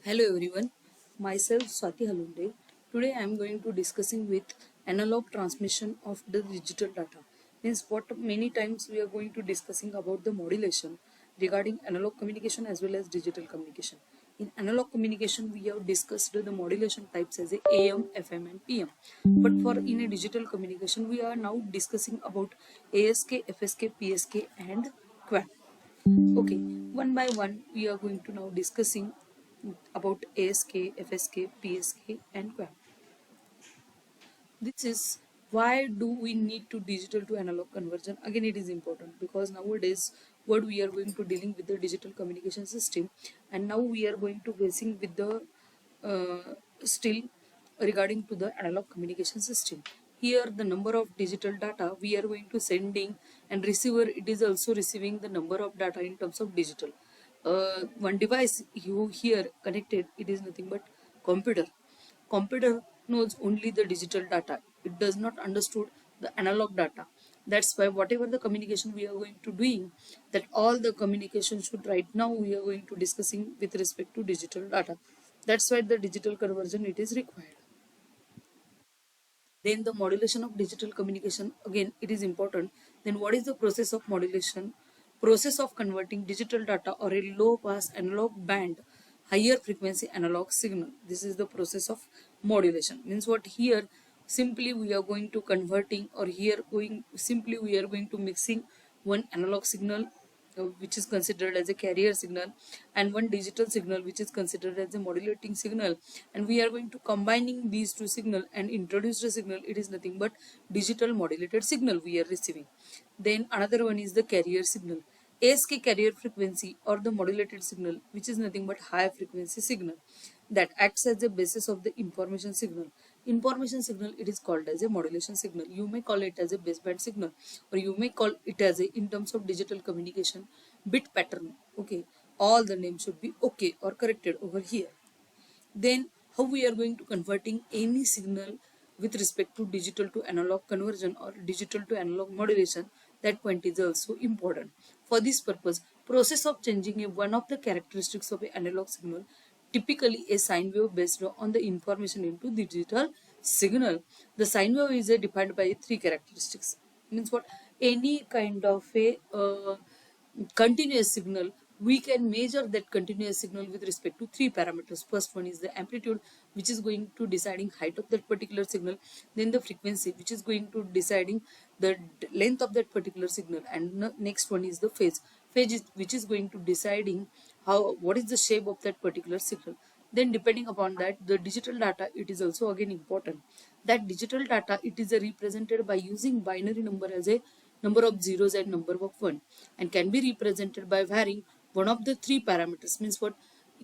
Hello everyone, myself Swati Halunde. Today I am going to discussing with analog transmission of the digital data. Means what many times we are going to discussing about the modulation regarding analog communication as well as digital communication. In analog communication we have discussed the modulation types as a AM, FM and PM. But for in a digital communication we are now discussing about ASK, FSK, PSK and QAM. Okay, one by one we are going to now discussing about ASK, FSK, PSK and QAM. This is why do we need to digital to analog conversion. Again it is important because nowadays what we are going to dealing with the digital communication system, and now we are going to facing with the still regarding to the analog communication system. Here the number of digital data we are going to sending, and receiver it is also receiving the number of data in terms of digital. One device you here connected, it is nothing but computer. Computer knows only the digital data, it does not understood the analog data. That's why whatever the communication we are going to doing, that all the communication should right now we are going to discussing with respect to digital data. That's why the digital conversion it is required. Then the modulation of digital communication, again it is important. Then what is the process of modulation? Process of converting digital data or a low pass analog band higher frequency analog signal. This is the process of modulation. Means what here simply we are going to converting, or here going simply we are going to mixing one analog signal which is considered as a carrier signal, and one digital signal which is considered as a modulating signal, and we are going to combining these two signal and introduce the signal. It is nothing but digital modulated signal we are receiving. Then another one is the carrier signal, ASK carrier frequency or the modulated signal, which is nothing but high frequency signal that acts as the basis of the information signal. Information signal it is called as a modulation signal. You may call it as a baseband signal, or you may call it as a in terms of digital communication bit pattern. Okay, all the names should be okay or corrected over here. Then how we are going to converting any signal with respect to digital to analog conversion or digital to analog modulation, that point is also important. For this purpose, process of changing one of the characteristics of an analog signal, typically a sine wave based on the information into digital signal. The sine wave is defined by three characteristics. Means what? Any kind of a continuous signal, we can measure that continuous signal with respect to three parameters. First one is the amplitude, which is going to deciding height of that particular signal. Then the frequency, which is going to deciding the length of that particular signal, and next one is the phase. Phase is, which is going to deciding how what is the shape of that particular signal. Then depending upon that, the digital data it is also again important. That digital data it is represented by using binary number as a number of zeros and number of one, and can be represented by varying one of the three parameters. Means what?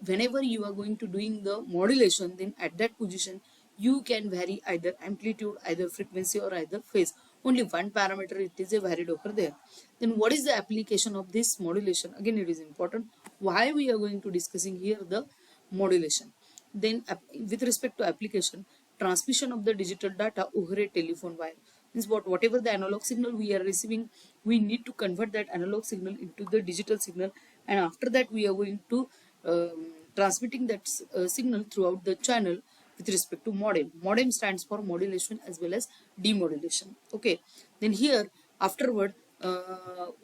Whenever you are going to doing the modulation, then at that position you can vary either amplitude, either frequency or either phase. Only one parameter it is varied over there. Then what is the application of this modulation? Again it is important. Why we are going to discussing here the modulation. Then with respect to application, transmission of the digital data over a telephone wire. Means what? Whatever the analog signal we are receiving, we need to convert that analog signal into the digital signal, and after that we are going to transmitting that signal throughout the channel with respect to modem. Modem stands for modulation as well as demodulation. Okay, then here afterward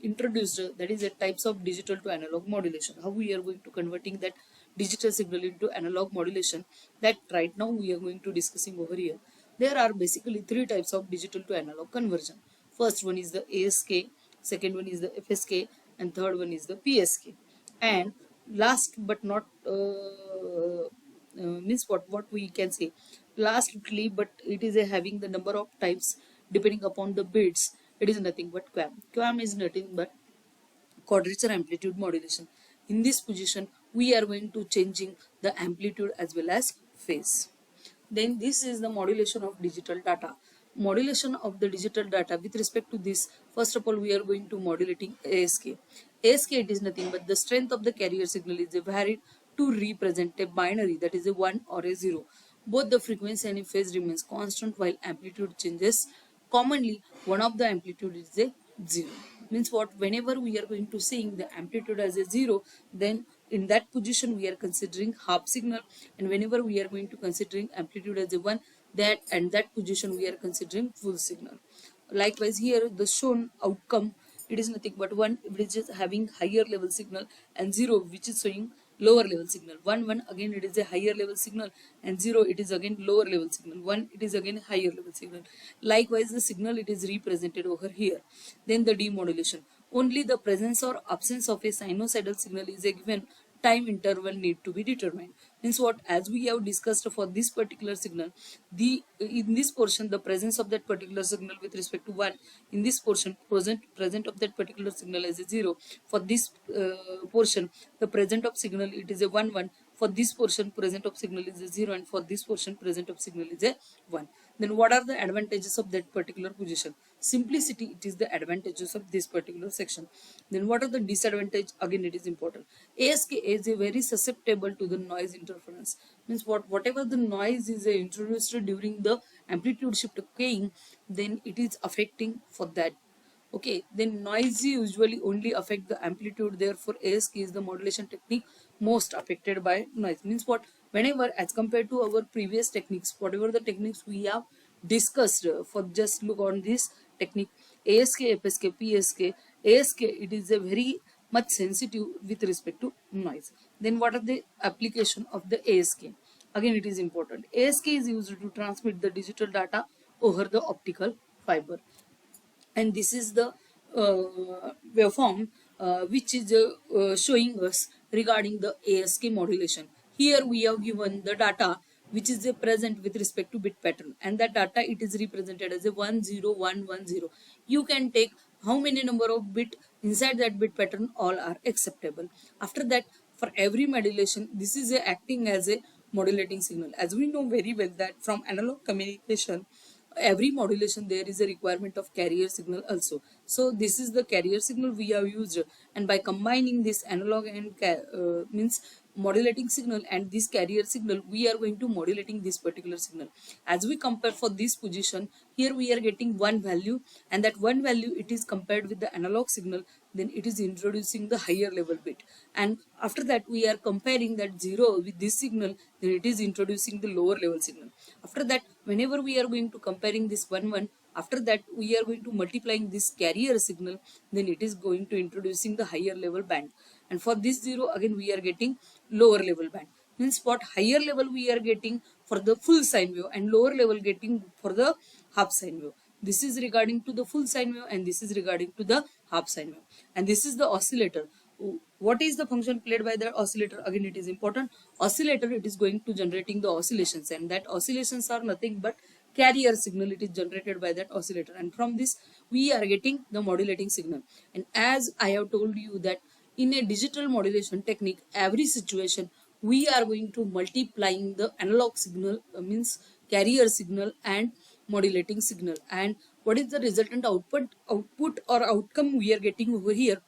introduced that is the types of digital to analog modulation. How we are going to converting that digital signal into analog modulation, that right now we are going to discussing over here. There are basically three types of digital to analog conversion. First one is the ASK, second one is the FSK, and third one is the PSK. And last but not means what we can say lastly, but it is a having the number of types depending upon the bits. It is nothing but QAM. QAM is nothing but quadrature amplitude modulation. In this position we are going to changing the amplitude as well as phase. Then this is the modulation of digital data. Modulation of the digital data with respect to this, first of all we are going to modulating ASK. ASK it is nothing but the strength of the carrier signal is varied to represent a binary, that is a 1 or a 0. Both the frequency and phase remains constant while amplitude changes. Commonly one of the amplitude is a 0. Means what? Whenever we are going to seeing the amplitude as a 0, then in that position we are considering half signal, and whenever we are going to considering amplitude as a 1, that and that position we are considering full signal. Likewise here the shown outcome, it is nothing but 1 which is having higher level signal, and 0 which is showing lower level signal. 1 again it is a higher level signal, and 0 it is again lower level signal. 1 it is again higher level signal. Likewise the signal it is represented over here. Then the demodulation, only the presence or absence of a sinusoidal signal is a given time interval need to be determined. Means what, as we have discussed for this particular signal, the in this portion the presence of that particular signal with respect to 1, in this portion present of that particular signal is a 0. For this portion the present of signal it is a 1. For this portion present of signal is a 0, and for this portion present of signal is a 1. Then what are the advantages of that particular position? Simplicity, it is the advantages of this particular section. Then what are the disadvantage? Again it is important. ASK is a very susceptible to the noise interference. Means whatever the noise is introduced during the amplitude shift keying, then it is affecting for that. Okay, then noise usually only affect the amplitude, therefore ASK is the modulation technique most affected by noise. Means what, whenever as compared to our previous techniques, whatever the techniques we have discussed, for just look on this technique, ASK, FSK, PSK, ASK, it is a very much sensitive with respect to noise. Then what are the application of the ASK? Again it is important. ASK is used to transmit the digital data over the optical fiber, and this is the waveform which is showing us regarding the ASK modulation. Here we have given the data which is present with respect to bit pattern, and that data it is represented as a 10110. You can take how many number of bit inside that bit pattern, all are acceptable. After that, for every modulation, this is acting as a modulating signal. As we know very well that from analog communication, every modulation there is a requirement of carrier signal also. So this is the carrier signal we have used, and by combining this analog and means modulating signal and this carrier signal, we are going to modulating this particular signal. As we compare for this position, here we are getting one value, and that one value it is compared with the analog signal, then it is introducing the higher level bit, and after that we are comparing that 0 with this signal, then it is introducing the lower level signal. After that, whenever we are going to comparing this 1, after that we are going to multiplying this carrier signal, then it is going to introducing the higher level band, and for this 0 again we are getting lower level band. Means what, higher level we are getting for the full sine wave and lower level getting for the half sine wave. This is regarding to the full sine wave, and this is regarding to the half sine wave. And this is the oscillator. What is the function played by the oscillator? Again it is important. Oscillator, it is going to generating the oscillations, and that oscillations are nothing but carrier signal it is generated by that oscillator, and from this we are getting the modulating signal. And as I have told you that in a digital modulation technique, every situation we are going to multiplying the analog signal, means carrier signal and modulating signal, and what is the resultant output or outcome we are getting over here?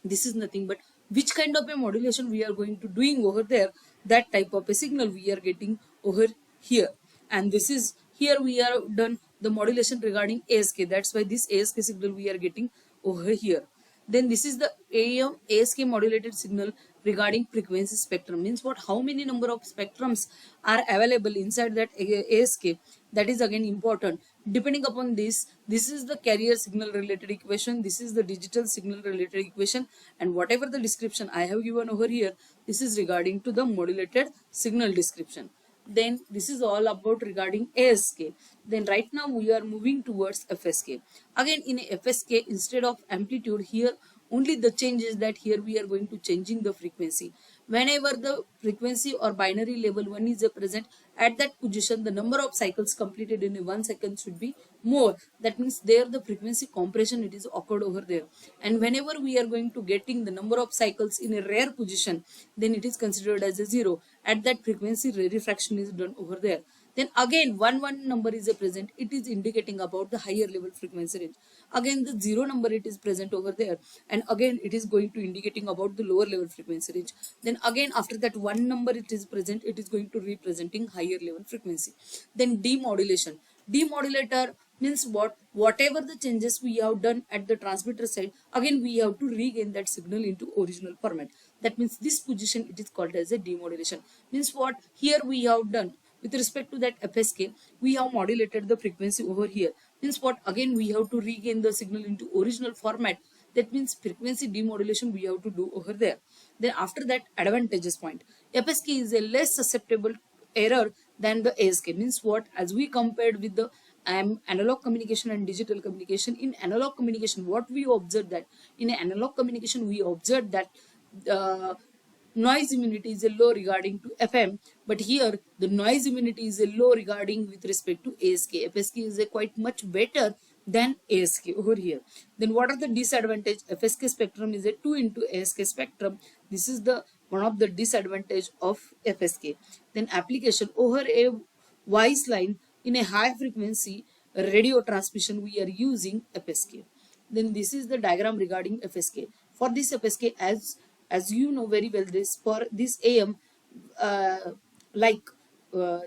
This is nothing but which kind of a modulation we are going to doing over there, that type of a signal we are getting over here. And this is, here we are done the modulation regarding ASK, that's why this ASK signal we are getting over here. Then this is the AM ASK modulated signal regarding frequency spectrum. Means what, how many number of spectrums are available inside that ASK, that is again important. Depending upon this, this is the carrier signal related equation, this is the digital signal related equation, and whatever the description I have given over here, this is regarding to the modulated signal description. Then this is all about regarding ASK. Then right now we are moving towards FSK. Again in a FSK, instead of amplitude, here only the change is that here we are going to changing the frequency. Whenever the frequency or binary level 1 is present, at that position the number of cycles completed in a 1 second should be more. That means there the frequency compression it is occurred over there, and whenever we are going to getting the number of cycles in a rare position, then it is considered as a 0. At that frequency rarefaction is done over there. Then again 1 number is present, it is indicating about the higher level frequency range. Again the 0 number it is present over there, and again it is going to indicating about the lower level frequency range. Then again after that 1 number it is present, it is going to representing higher level frequency. Then demodulation. Demodulator means what, whatever the changes we have done at the transmitter side, again we have to regain that signal into original format. that means this position it is called as a demodulation. Means what here we have done with respect to that FSK, we have modulated the frequency over here. Means what again we have to regain the signal into original format. That means frequency demodulation we have to do over there. Then after that, advantages point. FSK is a less susceptible error than the ASK. Means what, as we compared with the analog communication and digital communication, in analog communication what we observed that in analog communication we observed that noise immunity is a low regarding to FM, but here the noise immunity is a low regarding with respect to ASK. FSK is a quite much better than ASK over here. Then what are the disadvantage? FSK spectrum is a 2 into ASK spectrum. This is the one of the disadvantage of FSK. Then application over a voice line in a high frequency radio transmission we are using FSK. Then this is the diagram regarding FSK. For this FSK, as you know very well, this for this AM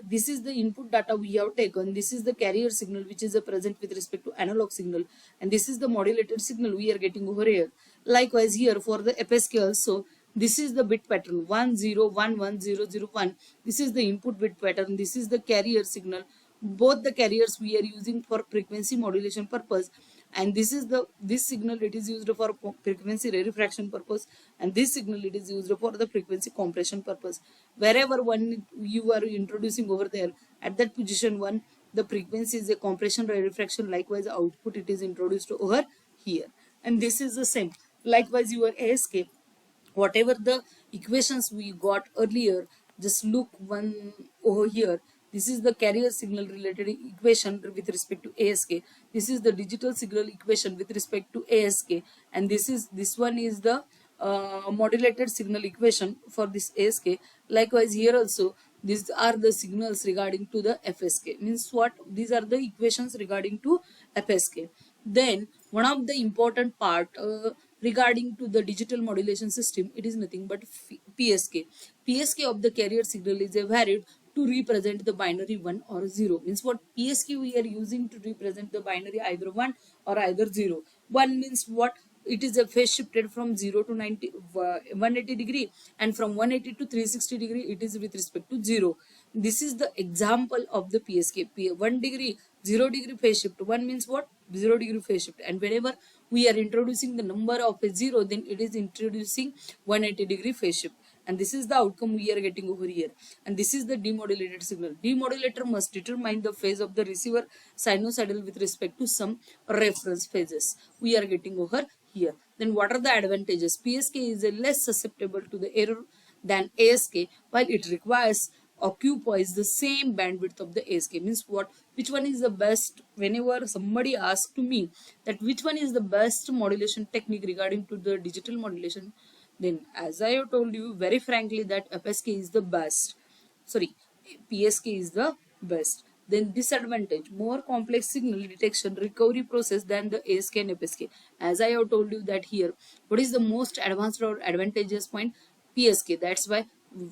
this is the input data we have taken, this is the carrier signal which is present with respect to analog signal, and this is the modulated signal we are getting over here. Likewise here for the FSK also, this is the bit pattern 1011001. This is the input bit pattern, this is the carrier signal. Both the carriers we are using for frequency modulation purpose, and this signal it is used for frequency refraction purpose, and this signal it is used for the frequency compression purpose. Wherever one you are introducing over there, at that position one the frequency is a compression refraction, likewise output it is introduced over here, and this is the same. Likewise your ASK, whatever the equations we got earlier, just look one over here. This is the carrier signal related equation with respect to ASK. This is the digital signal equation with respect to ASK, and this one is the modulated signal equation for this ASK. Likewise here also these are the signals regarding to the FSK. Means what, these are the equations regarding to FSK. Then one of the important part regarding to the digital modulation system, it is nothing but PSK. PSK of the carrier signal is a varied to represent the binary 1 or 0. Means what, PSK we are using to represent the binary either 1 or either 0. 1 means what, it is a phase shifted from 0 to 180 degree, and from 180 to 360 degree it is with respect to 0. This is the example of the PSK. 1 degree 0 degree phase shift. 1 means what, 0 degree phase shift, and whenever we are introducing the number of a 0, then it is introducing 180 degree phase shift, and this is the outcome we are getting over here. And this is the demodulated signal. Demodulator must determine the phase of the receiver sinusoidal with respect to some reference phases we are getting over here. Then what are the advantages? PSK is a less susceptible to the error than ASK, while it requires occupies the same bandwidth of the ASK. Means what, which one is the best? Whenever somebody asks to me that which one is the best modulation technique regarding to the digital modulation, then as I have told you very frankly that FSK is the best. Sorry, PSK is the best. Then disadvantage, more complex signal detection recovery process than the ASK and FSK. As I have told you that here, what is the most advanced or advantageous point? PSK. That's why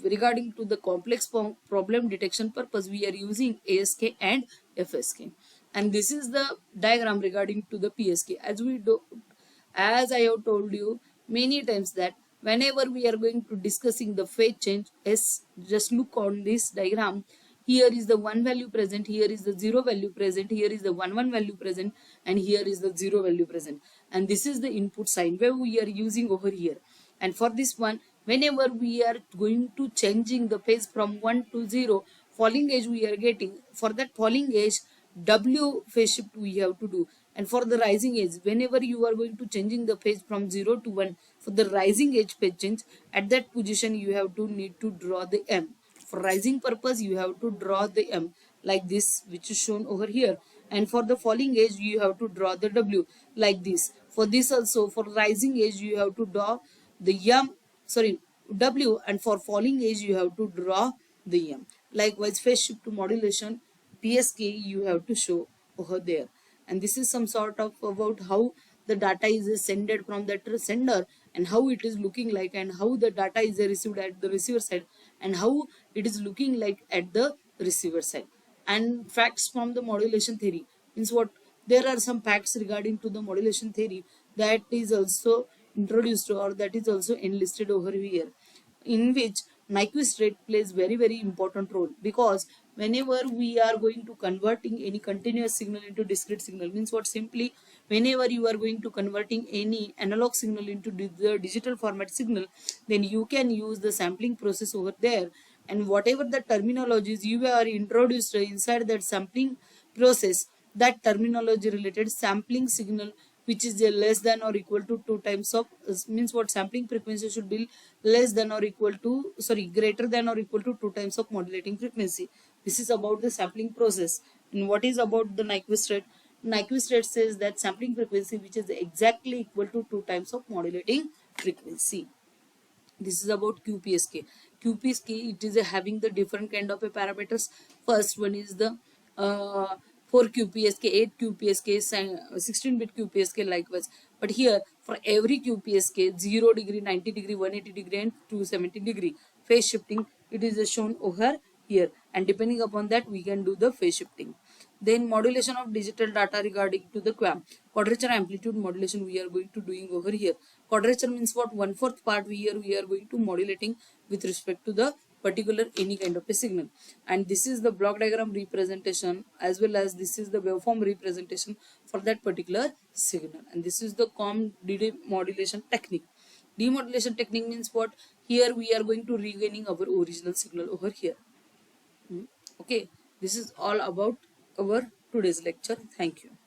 regarding to the complex problem detection purpose we are using ASK and FSK. And this is the diagram regarding to the PSK. As I have told you many times that whenever we are going to discussing the phase change, just look on this diagram. Here is the 1 value present, here is the 0 value present, here is the 1 value present, and here is the 0 value present. And this is the input sine wave we are using over here. And for this one, whenever we are going to changing the phase from 1 to 0, falling edge we are getting. For that falling edge, W phase shift we have to do. And for the rising edge, whenever you are going to changing the phase from 0 to 1, for the rising edge phase change, at that position you have to need to draw the M. For rising purpose, you have to draw the M like this, which is shown over here. And for the falling edge, you have to draw the W like this. For this also, for rising edge, you have to draw the W, and for falling edge, you have to draw the M. Likewise, phase shift to modulation, PSK, you have to show over there. And this is some sort of about how the data is sent from that sender, and how it is looking like, and how the data is received at the receiver side, and how it is looking like at the receiver side. And facts from the modulation theory means what, there are some facts regarding to the modulation theory that is also introduced or that is also enlisted over here, in which Nyquist rate plays very important role, because whenever we are going to converting any continuous signal into discrete signal, means what, simply whenever you are going to converting any analog signal into the digital format signal, then you can use the sampling process over there, and whatever the terminologies you are introduced inside that sampling process, that terminology related sampling signal which is less than or equal to 2 times of means what, sampling frequency should be less than or equal to, sorry, greater than or equal to 2 times of modulating frequency. This is about the sampling process. And what is about the Nyquist rate? Nyquist rate says that sampling frequency which is exactly equal to 2 times of modulating frequency. This is about QPSK. QPSK, it is having the different kind of a parameters. First one is the 4 QPSK, 8 QPSK, 16-bit QPSK likewise. But here for every QPSK, 0 degree, 90 degree, 180 degree and 270 degree phase shifting, it is shown over here, and depending upon that we can do the phase shifting. Then modulation of digital data regarding to the QAM, quadrature amplitude modulation we are going to doing over here. Quadrature means what, 1/4 part we are going to modulating with respect to the particular any kind of a signal. And this is the block diagram representation, as well as this is the waveform representation for that particular signal. And this is the COM demodulation technique. Demodulation technique means what, here we are going to regaining our original signal over here. Okay, this is all about our today's lecture. Thank you.